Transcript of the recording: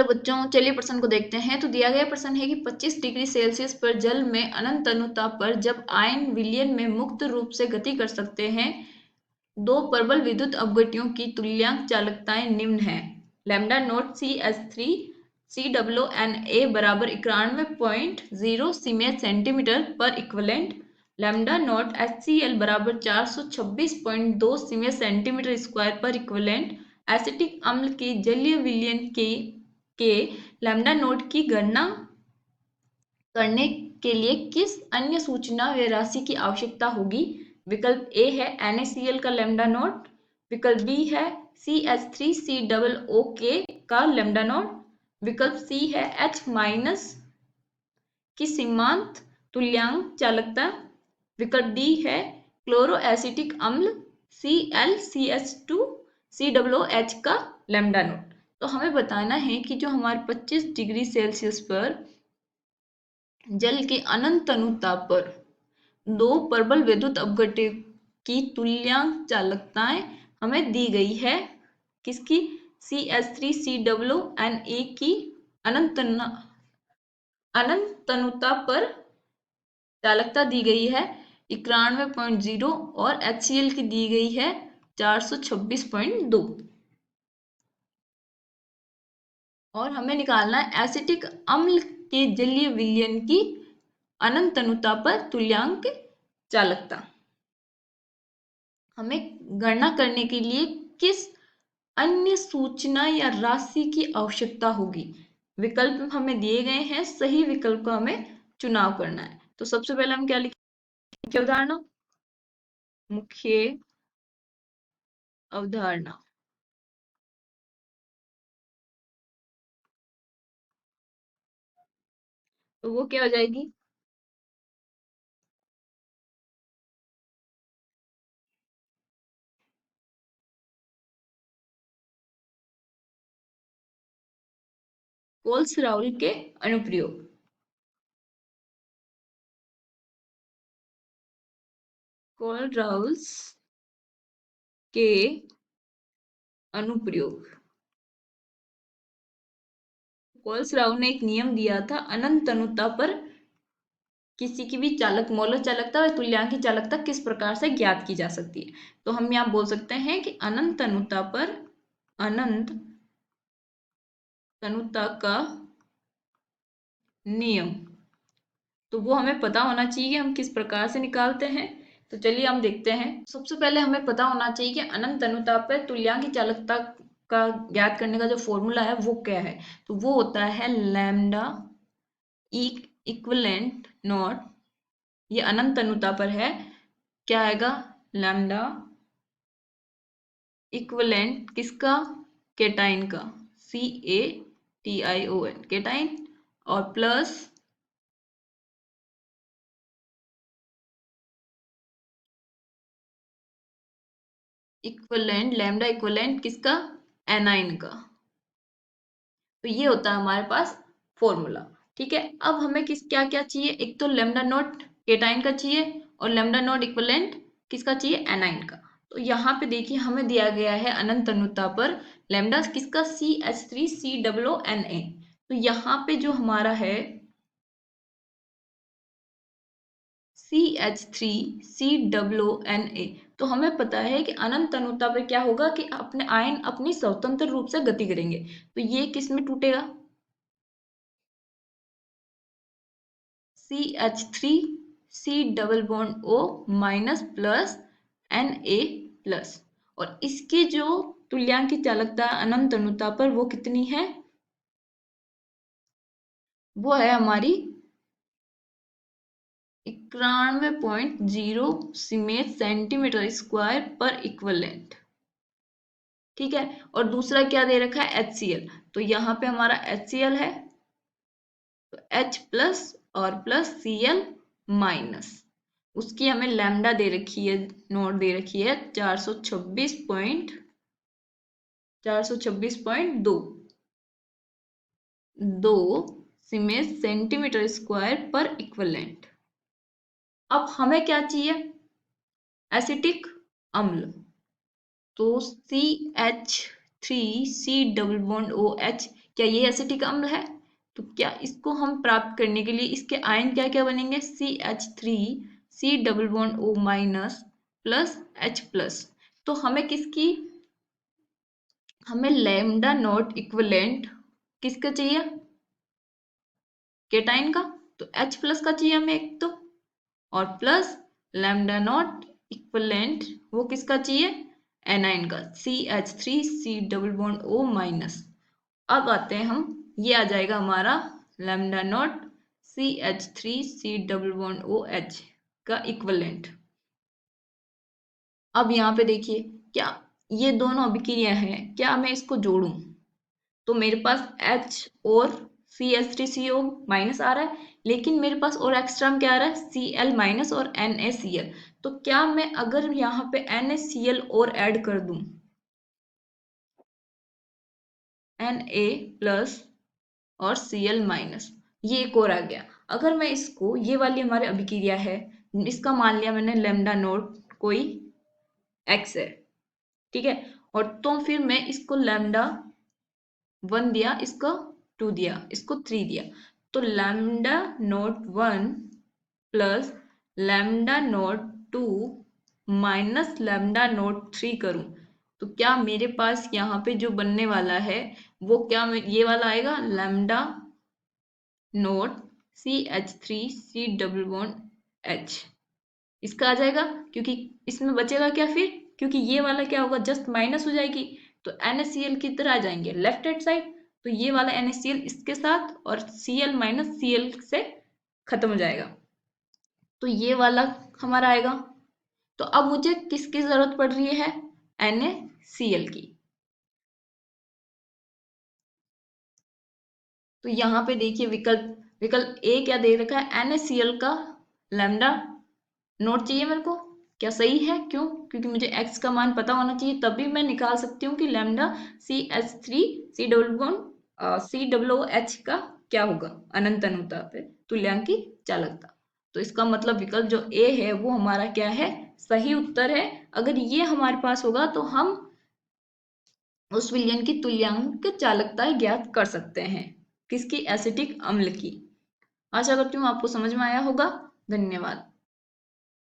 बच्चों, चलिए प्रश्न को देखते हैं। तो दिया गया प्रश्न है कि 25 डिग्री सेल्सियस पर जल में अनंत अनुताप पर जब आयन विलयन में मुक्त रूप से गति कर सकते हैं, दो प्रबल विद्युत अपघट्यों की तुल्यांक चालकताएं निम्न है। लैम्डा नोट CH3 COONA बराबर 91.0 सीमेंस सेंटीमीटर पर इक्विवेलेंट, लैम्डा नोट HCl बराबर 426.2 सीमेंस सेंटीमीटर स्क्वायर पर इक्विवेलेंट एसिटिक अम्ल के जलीय विलयन के लैम्डा नोट की गणना करने के लिए किस अन्य सूचना व राशि की आवश्यकता होगी। विकल्प ए है NaCl का लैम्डा नोट, विकल्प बी है CH3COOK का लैम्डा नोट, विकल्प सी है H- की सीमांत तुल्यांक चालकता, विकल्प डी है क्लोरोएसिटिक अम्ल ClCH2COOH का लैम्डा नोट। तो हमें बताना है कि जो हमारे 25 डिग्री सेल्सियस पर जल के अनंत अनुताप पर दो प्रबल विद्युत अपघट्य की तुल्यांक चालकताएं हमें दी गई है। किसकी? CH3COONA की अनंत अनुताप पर चालकता दी गई है 91.0 और HCl की दी गई है 426.2। और हमें निकालना है एसिटिक अम्ल के जलीय विलयन की अनंत अनुताप पर तुल्यांक चालकता। हमें गणना करने के लिए किस अन्य सूचना या राशि की आवश्यकता होगी। विकल्प हमें दिए गए हैं, सही विकल्प का हमें चुनाव करना है। तो सबसे पहले हम क्या लिखेंगे? मुख्य अवधारणा, मुख्य अवधारणा। तो वो क्या हो जाएगी? कोल्स-राउल के अनुप्रयोग। कोल्स-राउल्स के अनुप्रयोग। कोल्स-राउल ने एक नियम दिया था, अनंत अनुता पर किसी की भी चालक मौलिक चालकता और तुल्यांक की चालकता किस प्रकार से ज्ञात की जा सकती है। तो हम यहाँ बोल सकते हैं कि अनंत अनुता पर अनंत अनुता का नियम, तो वो हमें पता होना चाहिए कि हम किस प्रकार से निकालते हैं। तो चलिए हम देखते हैं। सबसे पहले हमें पता होना चाहिए कि अनंत अनुताप पर तुल्यांक की चालकता का ज्ञात करने का जो फॉर्मूला है वो क्या है। तो वो होता है लैम्डा इक्विवेलेंट नॉट, ये अनंत अनुता पर है, क्या आएगा? लैम्डा इक्विवेलेंट किसका? केटाइन का, CATION केटाइन, और प्लस इक्विवेलेंट लैम्डा इक्विवेलेंट किसका? एनाइन का। तो ये होता है हमारे पास फॉर्मूला। ठीक है, अब हमें क्या क्या चाहिए? एक तो लैम्डा नोट केटाइन का चाहिए और लैम्डा नोट इक्विवेलेंट किसका चाहिए? एनाइन का। तो यहाँ पे देखिए हमें दिया गया है अनंत अनुता पर लैम्डा किसका? CH3COONA। तो यहाँ पे जो हमारा है CH3COONA, तो हमें पता है कि अनंत अनुता पर क्या होगा कि अपने आयन अपनी स्वतंत्र रूप से गति करेंगे। तो ये किस में टूटेगा? CH3C_O minus plus Na plus, और इसकी जो तुल्यांक की चालकता अनंत अनुता पर वो कितनी है? वो है हमारी 91.0 सीमेंस सेंटीमीटर स्क्वायर पर इक्विवेलेंट। ठीक है, और दूसरा क्या दे रखा है? HCl। तो यहाँ पे हमारा HCl है, तो H प्लस और प्लस Cl माइनस, उसकी हमें लैम्डा दे रखी है, नोट दे रखी है 426.2 सीमेंस सेंटीमीटर स्क्वायर पर इक्विवेलेंट। अब हमें क्या चाहिए? एसिटिक अम्ल। तो CH3C_OH क्या ये एसिटिक अम्ल है? तो क्या इसको हम प्राप्त करने के लिए इसके आयन क्या क्या बनेंगे? CH3 C double bond O minus plus H plus. तो हमें लैम्डा नॉट इक्विवेलेंट किसका चाहिए? केटाइन का। तो H प्लस का चाहिए हमें एक तो, और प्लस लैम्डा नॉट इक्विवेलेंट वो किसका चाहिए? एनाइन का, CH3 C double bond O minus. अब आते हैं हम, ये आ जाएगा हमारा lambda naught CH3 C double bond OH का इक्विवेलेंट। अब यहाँ पे देखिए, क्या ये दोनों अभिक्रिया हैं, क्या मैं इसको जोड़ूं तो मेरे पास H और CH3CO माइनस आ रहा है, लेकिन मेरे पास और एक्स्ट्रा में क्या आ रहा है? Cl माइनस और NaCl। तो क्या मैं अगर यहाँ पे NaCl और ऐड कर दूं, Na प्लस और Cl माइनस, ये एक और आ गया। अगर मैं इसको, ये वाली हमारी अभिक्रिया है, इसका मान लिया मैंने लैम्डा नोट कोई x है, ठीक है, और तो फिर मैं इसको लैम्डा 1 दिया, इसको 2 दिया, इसको 3 दिया, तो lambda note 1 plus lambda note 2 minus lambda note 3 करूं तो क्या मेरे पास यहाँ पे जो बनने वाला है वो क्या ये वाला आएगा? Lambda note CH3 C double bond H, इसका आ जाएगा, क्योंकि इसमें बचेगा क्या फिर? क्योंकि ये वाला क्या होगा? जस्ट माइनस हो जाएगी, तो NaCl की तरह आ जाएंगे लेफ्ट हैंड साइड, तो ये वाला NaCl इसके साथ और Cl माइनस Cl से खत्म हो जाएगा, तो ये वाला हमारा आएगा। तो अब मुझे किसकी जरूरत पड़ रही है? NaCl की। तो यहाँ पे देखिए विकल्प ए क्या दे रखा है? NaCl का लैम्डा नोट चाहिए मेरे को। क्या सही है? क्यों? क्योंकि मुझे x का मान पता होना चाहिए, तभी मैं निकाल सकती हूँ कि lambda CH3 C double bond COOH का क्या होगा अनंत अनुता पे तुल्यांकी चालकता। तो इसका मतलब विकल्प जो ए है वो हमारा क्या है? सही उत्तर है। अगर ये हमारे पास होगा तो हम उस विलयन की तुल्यांक चालकता ज्ञात कर सकते हैं, किसकी? एसिटिक अम्ल की। आशा करती हूँ आपको समझ में आया होगा। धन्यवाद।